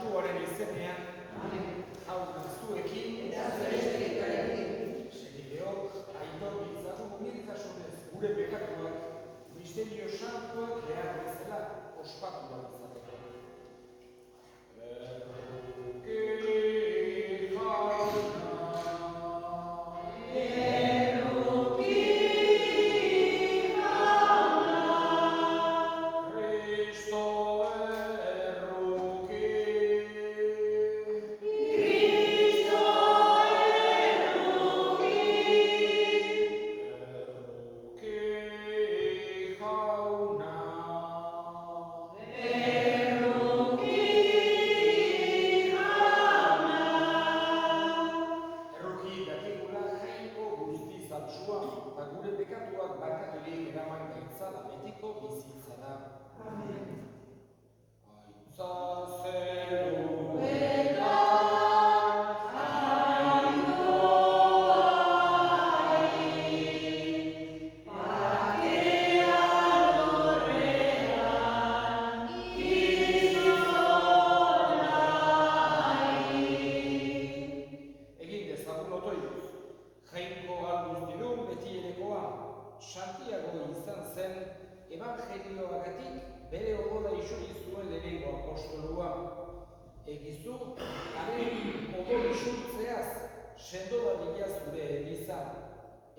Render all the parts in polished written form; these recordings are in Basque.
Santuaren izenean, hau zuekin, eta zure espirituarekin. Senideok, aitor ditzagun umiltasunez gure pekatuak, misterio santuak behar bezala ospatu da izateko.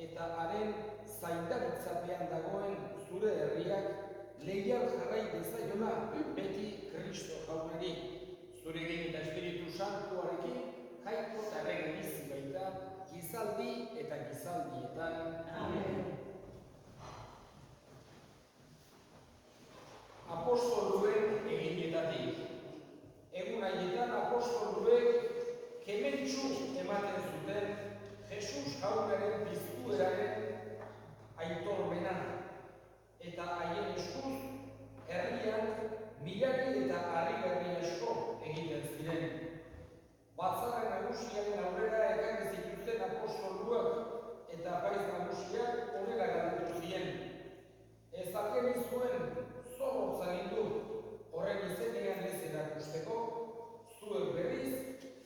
Eta haren zaindaritzapean dagoen zure herriak leial jarrai dezaiola beti Kristo jaunari. Zurekin eta Espiritu Santuarekin jaiko eta errege bizi baita gizaldi eta gizaldietan. Amen. Apostoluen eginetatik. Egun haietan apostoluek kementsu ematen zuten Jesus jaunaren piztueraren aitormena eta haien eskuz herrian milari eta harrigarri asko egiten ziren. Batzarra nagusiaren aurrera ekarri zituzten apostoluak eta apaiz nagusiak honela galdetu zien. Ez algeri zuen zorrotza gindu horren izenean ez erakusteko, zuek berriz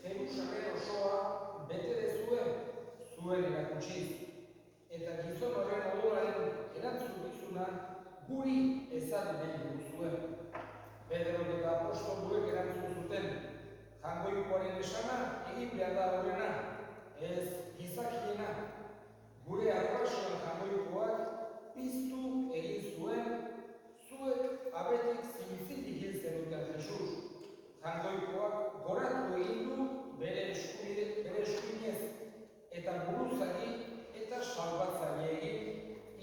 Jerusalem osoa bete dezue zuen erakutsiz, eta gizon horren odolaren erantzukizuna guri ezarri nahi duzue. Pedrok eta apostoluek erantzun zuten, jangoikoaren esana egin behar da horrena, ez gizakiena. Gure arrasoan jangoikoak piztu egin zuen, zuek abetik zintzilik hil zenuten Jesus. Jangoikoak goratu egin du bere eskuinez, eta buruzari eta salbatzaileei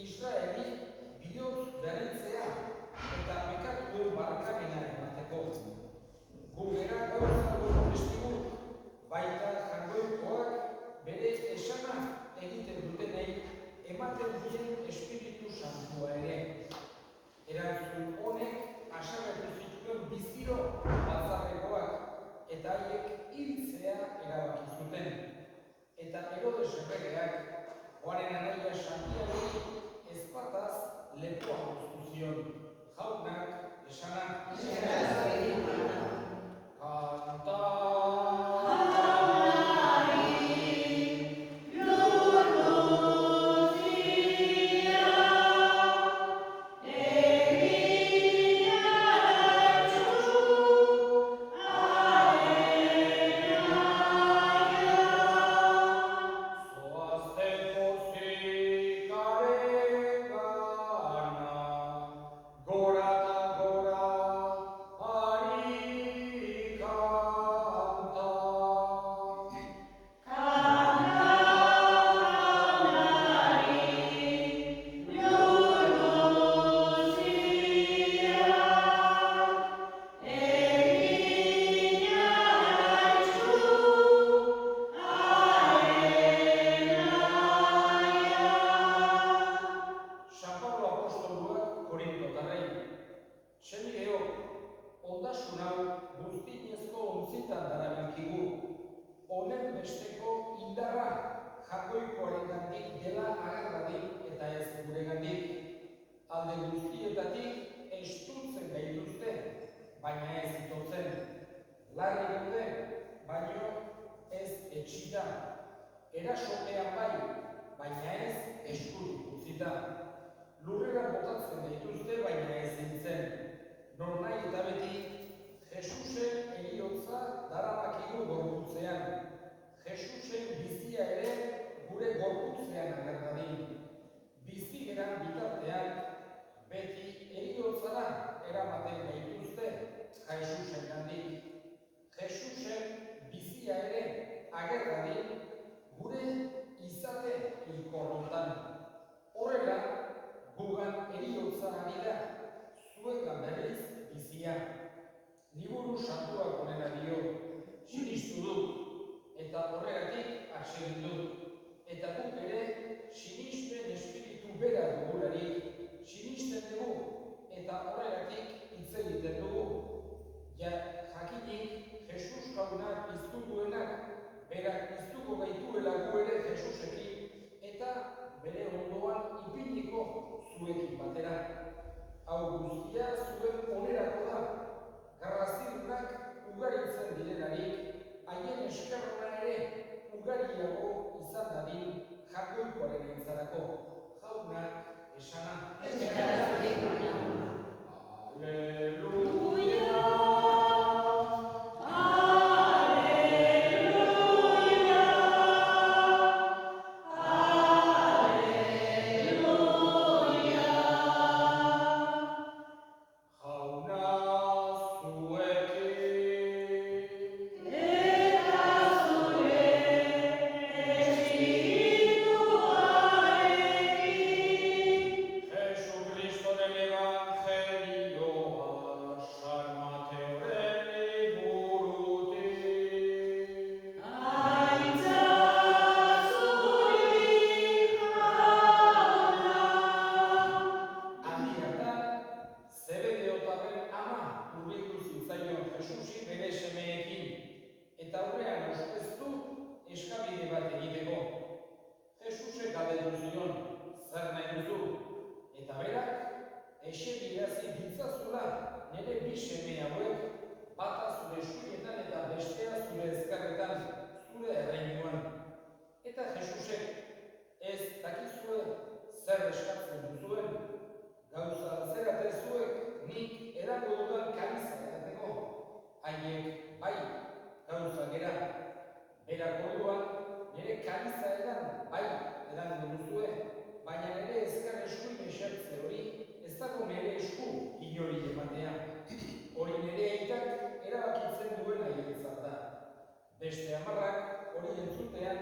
Israeli bihotz berritzea eta pekatuen barkamena emateko. Gu gera gauzako testigu, baita jangoikoak bere esana egiten dutenei ematen dien Espiritu Santua ere. Erantzun honek haserretu zituen biziro batzarrekoak eta haiek hiltzea erabaki zuten. Eta Herodes erregeak Joanen anaia Santiagori ezpataz lepoa moztu zion. Jaunak esanak kanta. Larri erasopean bai, baina ez eskutik utzita. Lurrera botatzen dituzte, baina ezin zen. Nonahi eta beti, Jesusen heriotza daramakigu gorputzean. Jesusen bizia ere gure gorputzean ager dadin. Bizi geran bitartean, beti heriotzara eramaten gaituzte Jesusen gandik. Jesusen bizia ere ager dadin gure izate hilkorrotan. Horrela, gugan heriotza ari da, zuetan berriz bizia. Liburu santuak honena dio, sinistu dut, eta horregatik atsegin dut. Eta guk ere, sinismen espiritu bera dugularik, sinisten dugu, eta horregatik hitz egiten dugu. Jakinik, Jesus jaunak piztu duenak, berak piztuko gaituela gu ere Jesusekin, eta bere ondoan ipiniko zuekin batera. Hau guztia zuen onerako da, garrazidunak ugaritzen direlarik, haien eskerronan ere ugariago izan dadin jakoikoaren entzarako. Jaunak esana. Aleluia. Beste hamarrak hori entzutean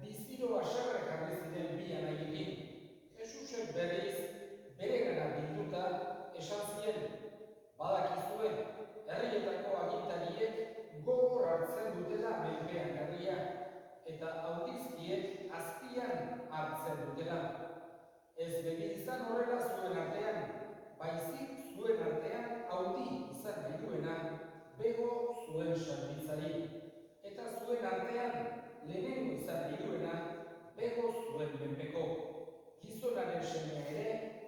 biziro asarrak jarri ziren bi anaiekin. Jesusek berriz beregana bilduta esan zien, badakizue herrietako agintariek gogor hartzen dutela menpean herria eta audizkiek azpian hartzen dutela. Ez begi izan horrela zuen artean, baizik zuen artean audi izan nahi duena bego zuen zerbitzari. Eta zuen artean, lehenengo izan nahi duena, bego zuen menpeko. Gizonaren semea ere,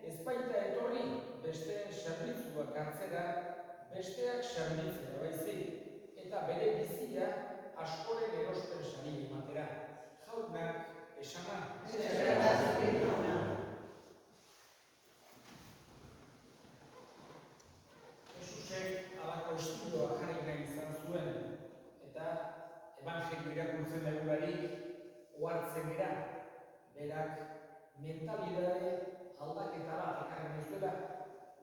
ez baita etorri besteen zerbitzuak hartzera, besteak zerbitzera baizik, eta bere bizia askoren erospen sari ematera. Jaunak esana. Jesusek halako estiloa jarri nahi izan zuen, eta Evangelio irakurtzen dugularik ohartzen gara, berak mentalidade aldaketa bat ekarri nahi zuela,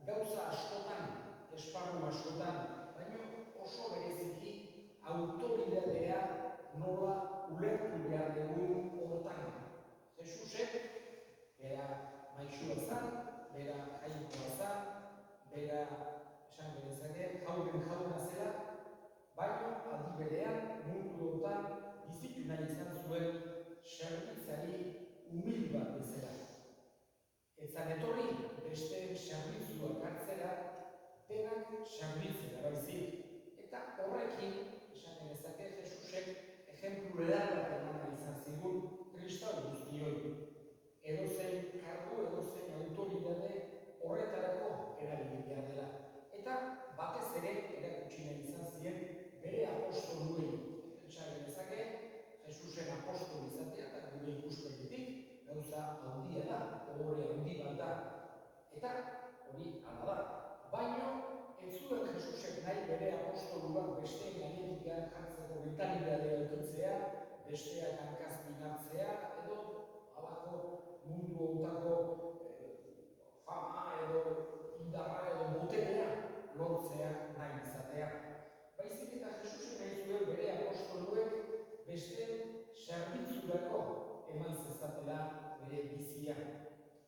gauza askotan, esparru askotan, baina oso bereziki autoridadea nola ulertu behar dugun hortan. Jesusek, bera maixua zan, bera jainkoa zan, bera esan genezake, jauna zela, baina aldi berean mundu hortan bizitu nahi izan zuen zerbitzari humil bat bezala. Ezan etorri beste zerbitzuak hartzera, berak zerbitzera baizik. Eta horrekin, esan genezake, Jesusek ejemplu ederrak eman izan zigun kristau guztioi. Edozein kargu, edozein autoridade horretarako erabili behar dela. Eta batez ere erakutsi nahi izan ziren bere apostoluei. Pentsa genezake, Jesusen apostolu izatea, eta gauza handia da, ohore handi bat da. Eta hori hala da. Baino, ez zuen Jesusek nahi bere apostoluak besteen gainetik jartzeko mentalitatea edukitzea, besteak hankazpinatzea, edo halako mundu hontako fama edo indarra edo boterea lortzea nahi izatea. Baizik eta Jesusek nahi zuen bere apostoluek besteen zerbitzurako eman zezatela bere bizia.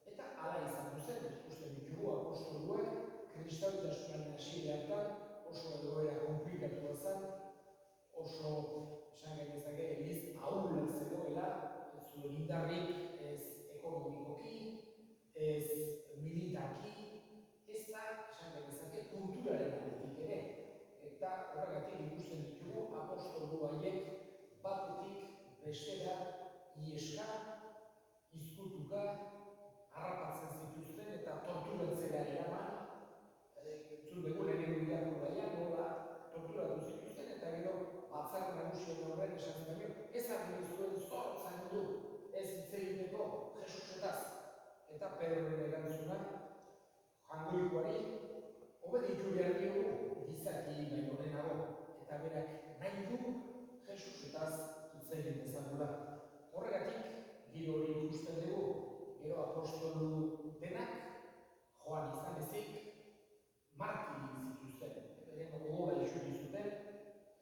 Eta hala izan zen, ikusten ditugu apostoluak, kristautasunaren hasiera oso egoera konplikatua zen, oso esan genezake eliz ahula zegoela, ez zuen indarrik ez ekonomikoki, ez militarki, ez da esan genezake kulturaren aldetik ere. Eta horregatik ikusten ditugu apostolu haiek batetik bestera ieska, izkutuka, harrapatzen zituzten eta torturatzera eraman. Entzun dugu lehenengo irakurgaian nola torturatu zituzten eta gero batzar nagusien horren esan baino ez argi zuen zor zain du ez hitz egiteko Jesusetaz. Eta Pedroren erantzuna jangoikoari obeditu behar diogu gizaki baino lehenago eta berak nahi du Jesusetaz hitz egin dezakula. Horregatik giro hori ikusten dugu, gero apostolu denak joan izan ezik martirik zituzten, beren odola isuri zuten,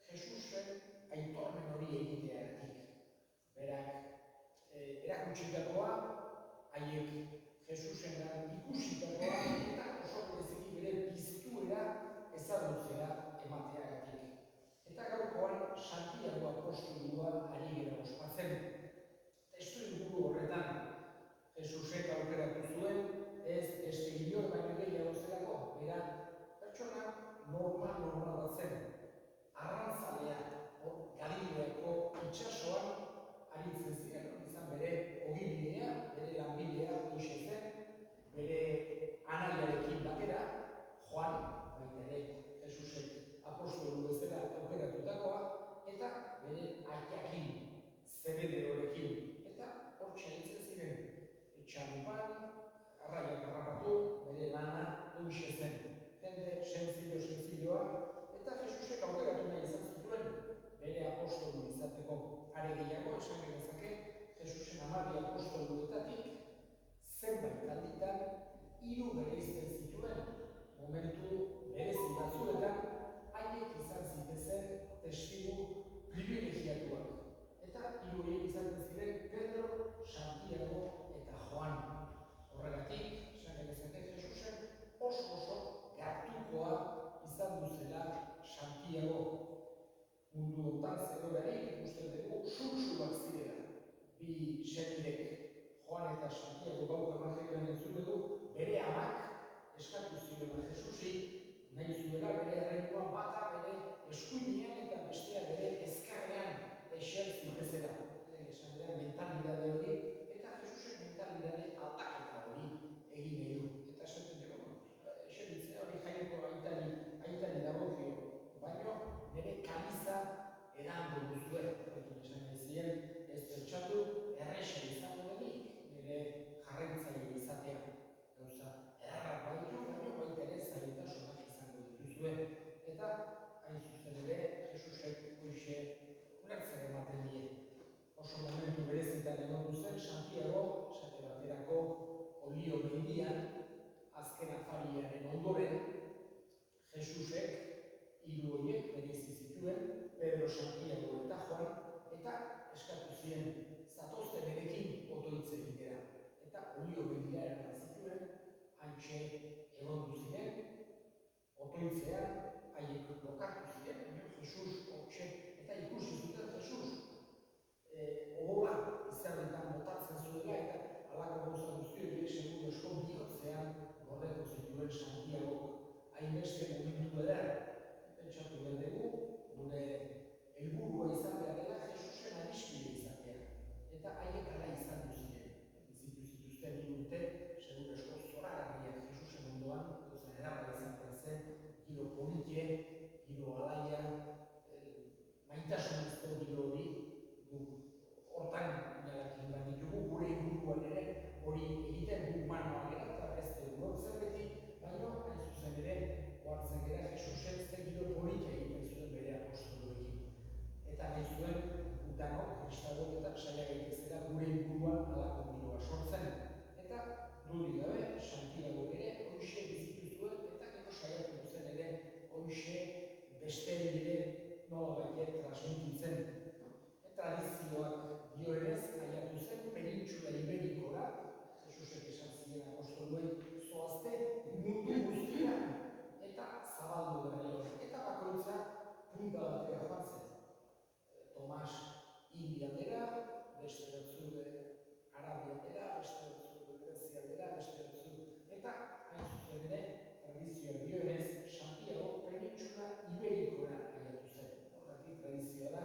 Jesusen aitormen hori egiteagatik. Berak erakutsitakoa, haiek Jesusengan ikusitakoa, eta oso bereziki bere piztuera ezagutzera emateagatik. Eta gaurkoan Santiago apostolua ari gara ospatzen. Testu inguru horretan, Jesusek aukeratu zuen, ez beste inor baino gehiago zelako, bera pertsona normal bat zen. Arrantzalea, Galileako itsasoan aritzen ziren, izan bere ogibidea, bere lanbidea hoxe zen, bere anaiarekin batera, Joan, baita ere Jesusek apostolu bezala aukeratutakoa, eta bere aiakin, Zebedeorekin, eta hortxe aritzen ziren. Txalupan, arraiak harrapatu, bere lana hoxe zen. Jende senzilloa, eta Jesusek aukeratu nahi izan zituen bere apostolu izateko. Are gehiago esan genezake, Jesusen 12 apostoluetatik zenbait alditan 3 bereizten zituen momentu berezi batzuetan haiek izan zitezen testigu privilegiatuak. Eta 3 horiek izaten ziren Pedro, Santiago eta Joan. Horregatik, esan genezake Jesusen oso gertukoa izan duzela Santiago. Mundu hontan zegoelarik ikusten dugu sultsuak zirela. Bi senidek, Joan eta Santiago gauko evangelioan entzun dugu, bere amak eskatu zirela Jesusi, nahi zuela bere erreinoa bata bere eskuinean eta bestea bere ezkerrean eser zitezela. Esan dira mentalidade hori, eta Jesusen mentalidade aldaketa hori egin nahi du. Eta esaten dugu, eseritzea hori jaineko aitari dagokio, baino nire kaliza erango duzue. Esan ezien, ez pentsatu erresa izango denik, nire jarraitzaile izatea. Gauza, errak baino baita ere zailtasunak izango dituzue. Eta hain zuzen ere, Jesusek hoxe ulertzen ematen die. Oso momentu berezitan egon duzen, Santiago, esate baterako Olio mendian, azken afariaren ondoren, Jesusek 3 horiek bereizi zituen, Pedro, Santiago eta Joan, eta eskatu zien zatozte berekin otoitze egitera. Eta Olio mendia eraman zituen, hantxe egon ziren, otoitzean, haiek lokartu ziren, Jesus hotxe, eta ikusi zuten Jesus ogola izerretan botatzen zuela, eta alako gauza guzti hori seguru esko bihotzean gordeko zituen Santiago hainbeste momentu eder. Pentsatu behar dugu, gure helburua izan behar dela Jesusen adiskide izatea. Eta haiek ala izan duziren. Zituzten 3 urte, seguru esko zoragarriak Jesusen ondoan, gauza erabara izan zen, giro politie, giro alaia, maitasunezko giro hori, hortan inalakin bat ditugu, gure inguruan ere besteei ere nolabait transmititzen. Tradizioak dioenez, aiatu zen penintxula iberikora, Jesusek esan ziren apostoluei, zoazte mundu guztira eta zabaldu berriro. Eta bakoitza punta batera joan zen. Tomas India aldera, beste batzuk Arabia aldera, beste batzuk Grezia aldera, beste batzuk. Eta hain zuzen ere, tradizioak dioenez, Santiago penintxula iberikora aiatu zen. Horretik tradizioa da,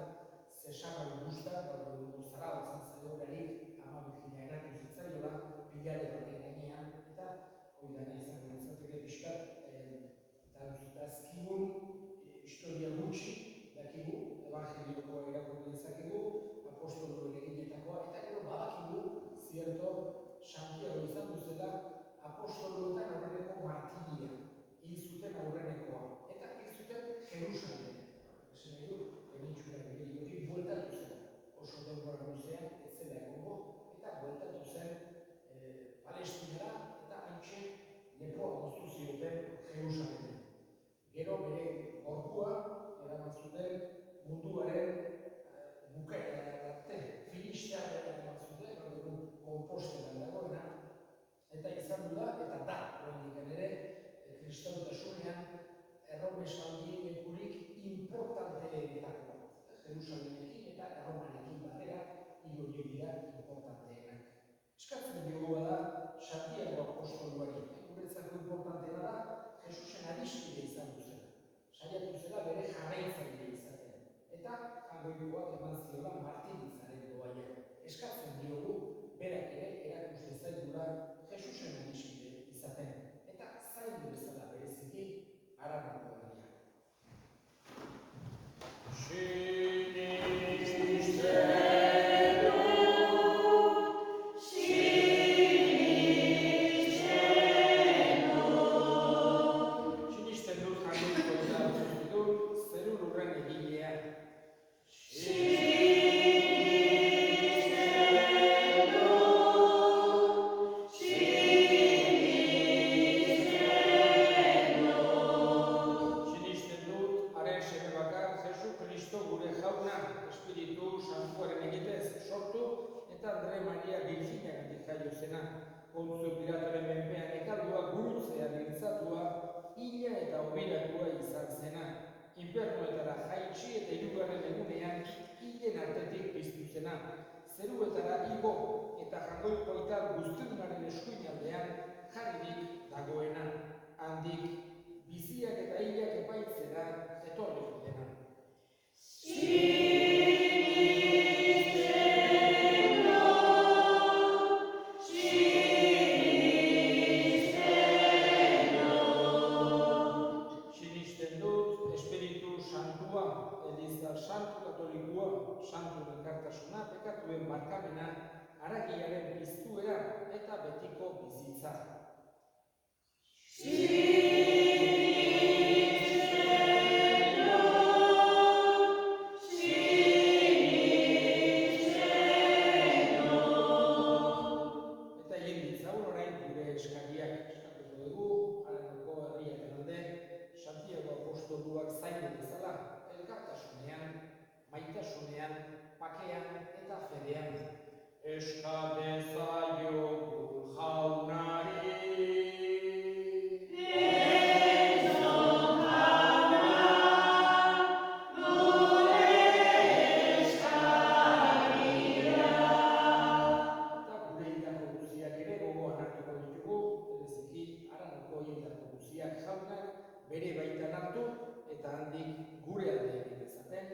Zesarra Augusta, gaur egun Zaragotzan zegoelarik, ama Virginia eratu zitzaiola, pilare baten gainean, eta hori da nahi izango nintzateke pixkat, dazkigun historia gutxi, dakigu, evangeliokoa irakurri dezakegu, apostoloen eginetakoa, eta gero badakigu, zierto, Santiago izan duzela, apostoloetan aurreneko martiria, hil zuten aurrenekoa, eta hil zuten Jerusalem. Esan nahi du, penintxula iberikotik bueltatu zen, oso denbora luzean, ez zela egongo, eta bueltatu zen Palestinara, eta haintxe lepoa moztu zioten Jerusalem. Gero bere gorpua eraman zuten munduaren bukaera arte, Filisteara eraman zuten, gaur egun Konpostelan dagoena, eta izan du da, eta da, oraindik ere, kristautasunean erromesaldi lekurik importanteenetako bat. Jerusalemekin eta Erromarekin batera, hiru horiek dira importanteenak. Eskatzen diogoa da Santiago apostoluari. Guretzako importanteena da, Jesusen adiskide izan duzen. Saiatu zela bere jarraitzaile izaten. Eta jangoikoak eman ziola martiritzaren doaia. Eskatzen diogu, berak ere erakus dezaigula Jesusen adiskide izaten. Eta zaindu bezala bereziki Arabako herria. Infernuetara jaitsi eta hirugarren egunean hilen artetik piztu zena. Zeruetara igo eta jagoikoitar guztiunaren eskuinaldean jarririk dagoena. Handik biziak eta hilak epaitzera etorriko dena. Santu elkartasuna, pekatuen barkamena, haragiaren piztuera eta betiko bizitza. Eta hien ditzagun orain gure eskariak eskatuko dugu, Arabako herriaren alde, Santiago apostoluak zaindu bezala, elkartasunean, maitasunean, pakean eta fedean. Eska dezaiogun jaunari. Entzun jauna, gure eskaria. Eta gure hildako guziak ere gogoan hartuko ditugu, bereziki Arabako hildako guziak jaunak bere baitan hartu eta handik gure alde egin dezaten.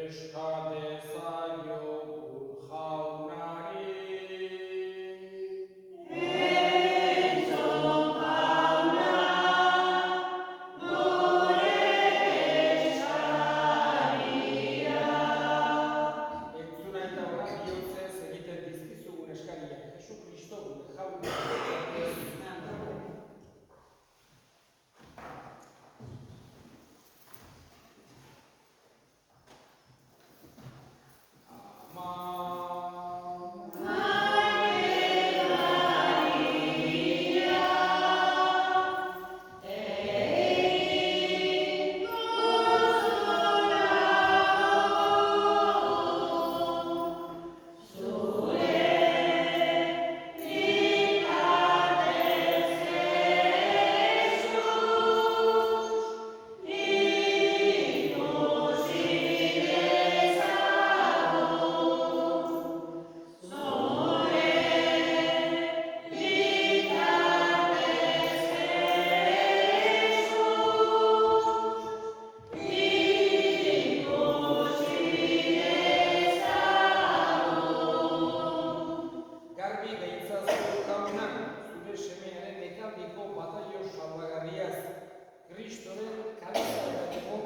Eska dezaiogun jaunari. Kristoren kalizatzeko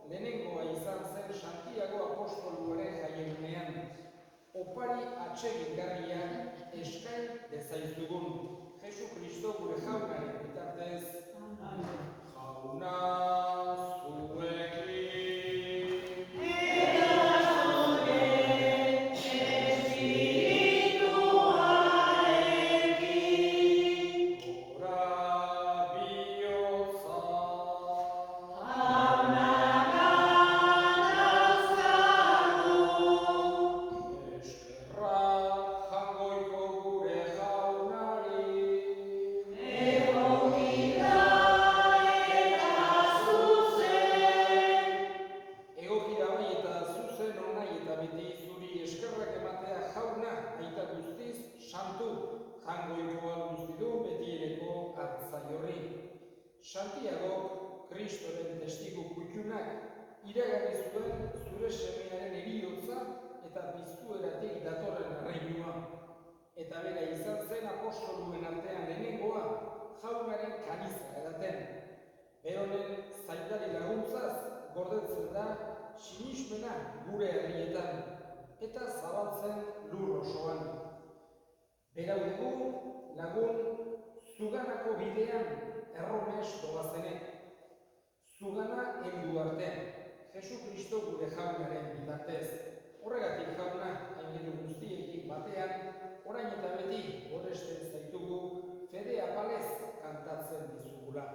lehenengoa izan zen Santiago apostoluaren jaiegunean. Opari atsegingarria eskain dezaizugun. Jesu Kristo gure jaunaren bitartez. Jauna zuekin. Santiago, Kristoren testigu kutxunak iragarri zuen zure semearen heriotza eta piztueratik datorren erreinua. Eta bera izan zen apostoluen artean lehenengoa jaunaren kaliza edaten. Beronen zaindari laguntzaz gordetzen da sinismena gure herrietan eta zabaltzen lur osoan. Berau dugu lagun zuganako bidean erromes doazenek. Zugana heldu artean, Jesu Kristo gure jaunaren bitartez. Horregatik jauna, aingeru guztiekin batean, orain eta beti goresten zaitugu fede apalez kantatzen dizugula.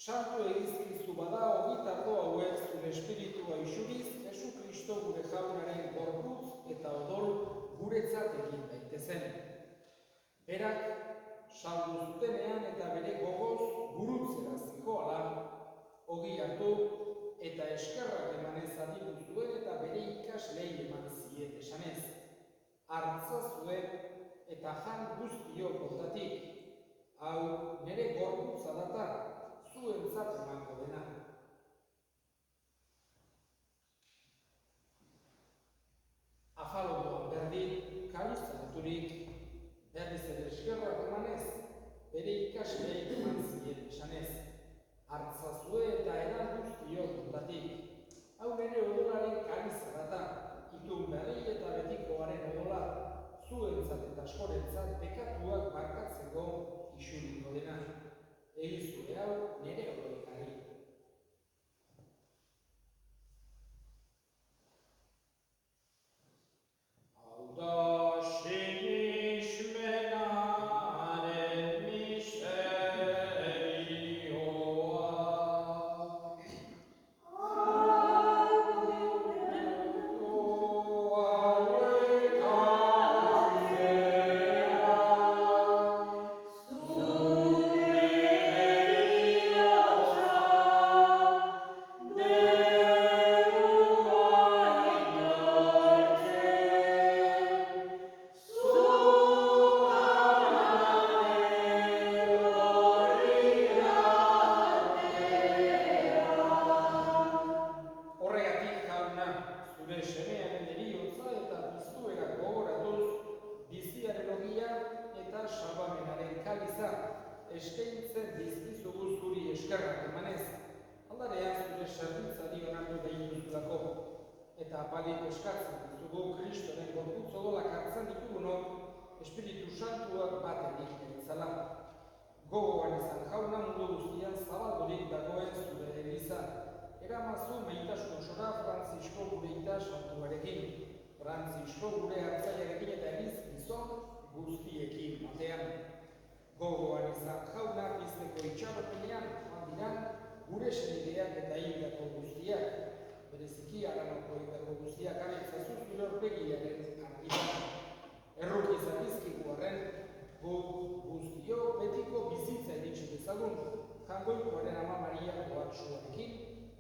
Sartu egizkizu bada ogitako hauek zure espiritua isuriz, Jesu Kristo gure jaunaren gorputz eta odol guretzat egin daitezen. Berak, saldu zutenean eta bere gogoz gurutzera zikoala, ogi hartu eta eskerrak emanez aditu zuen eta bere ikaslei eman zien esanez. Hartza zuen eta jan guztiok hortatik, hau nire gorputza data, zuentzat emango dena. Afalodoan berdin, kalizaturik, berriz ere eskerrak emanez, bere ikasleei eman zien esanez. Hartzazue eta edan guztiok dutatik. Hau nire odolaren kaliza data, itun berri eta betikoaren odola, zuentzat eta askorentzat bekatuak barkatzeko isuriko dena. Egizue hau nire odolekari. Hau da sinismenaren misterioa. Zure eskaintzen dizkizugu zuri eskerrak emanez, aldarean zure zerbitzari onartu behin duzulako, eta apalik eskatzen dizugu Kristoren gorputz odolak hartzen ditugunok Espiritu Santuak bat egiten ditzala. Gogoan izan jauna mundu guztian zabaldurik dagoen zure eliza. Eramazu maitasun osora Frantzisko gure ita santuarekin, Frantzisko gure hartzaiarekin eta eliz gizon guztiekin batean. Gogoan izan jauna pizteko itxaropenean handiran gure senideak eta hildako guztiak, bereziki Aranoko hildako guztiak aretzazu zure horpegiaren argian. Erruki zapizkigu arren, guztio betiko bizitza iritsi dezagun, Jangoikoaren Ama Maria Oatsuarekin,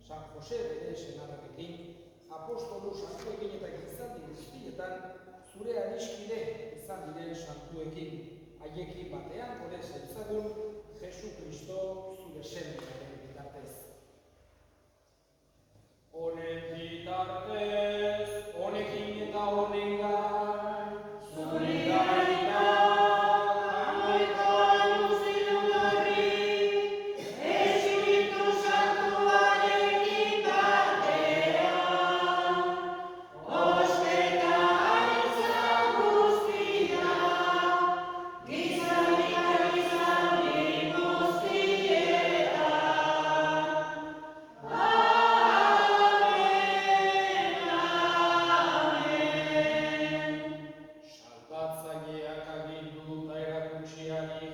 San Jose bere senarrarekin, apostolu santuekin eta gizaldi guztietan zure adiskide izan diren santuekin, haiekin batean gure zeitzagun Jesu Kristo zure sendearen bitartez. Honekin eta honengan, Hallelujah.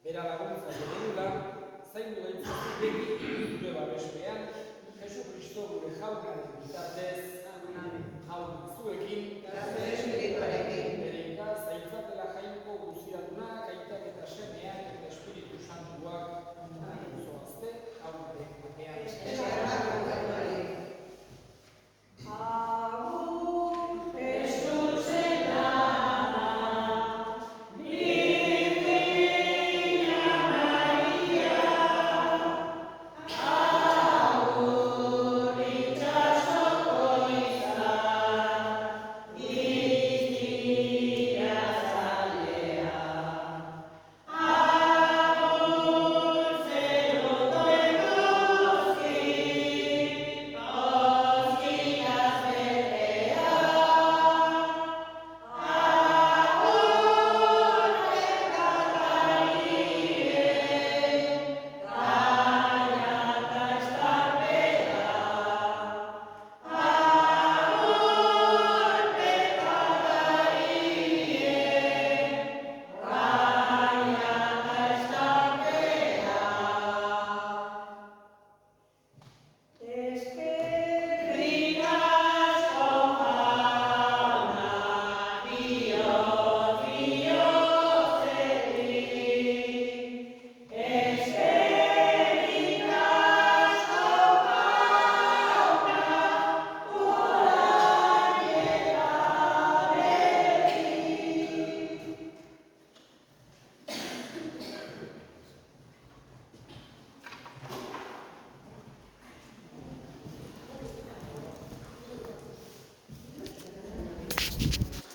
bera laguntza genula, zaindu gaitzazu beti gure babespean, Jesu Kristo gure jaunaren bitartez, jaun zuekin,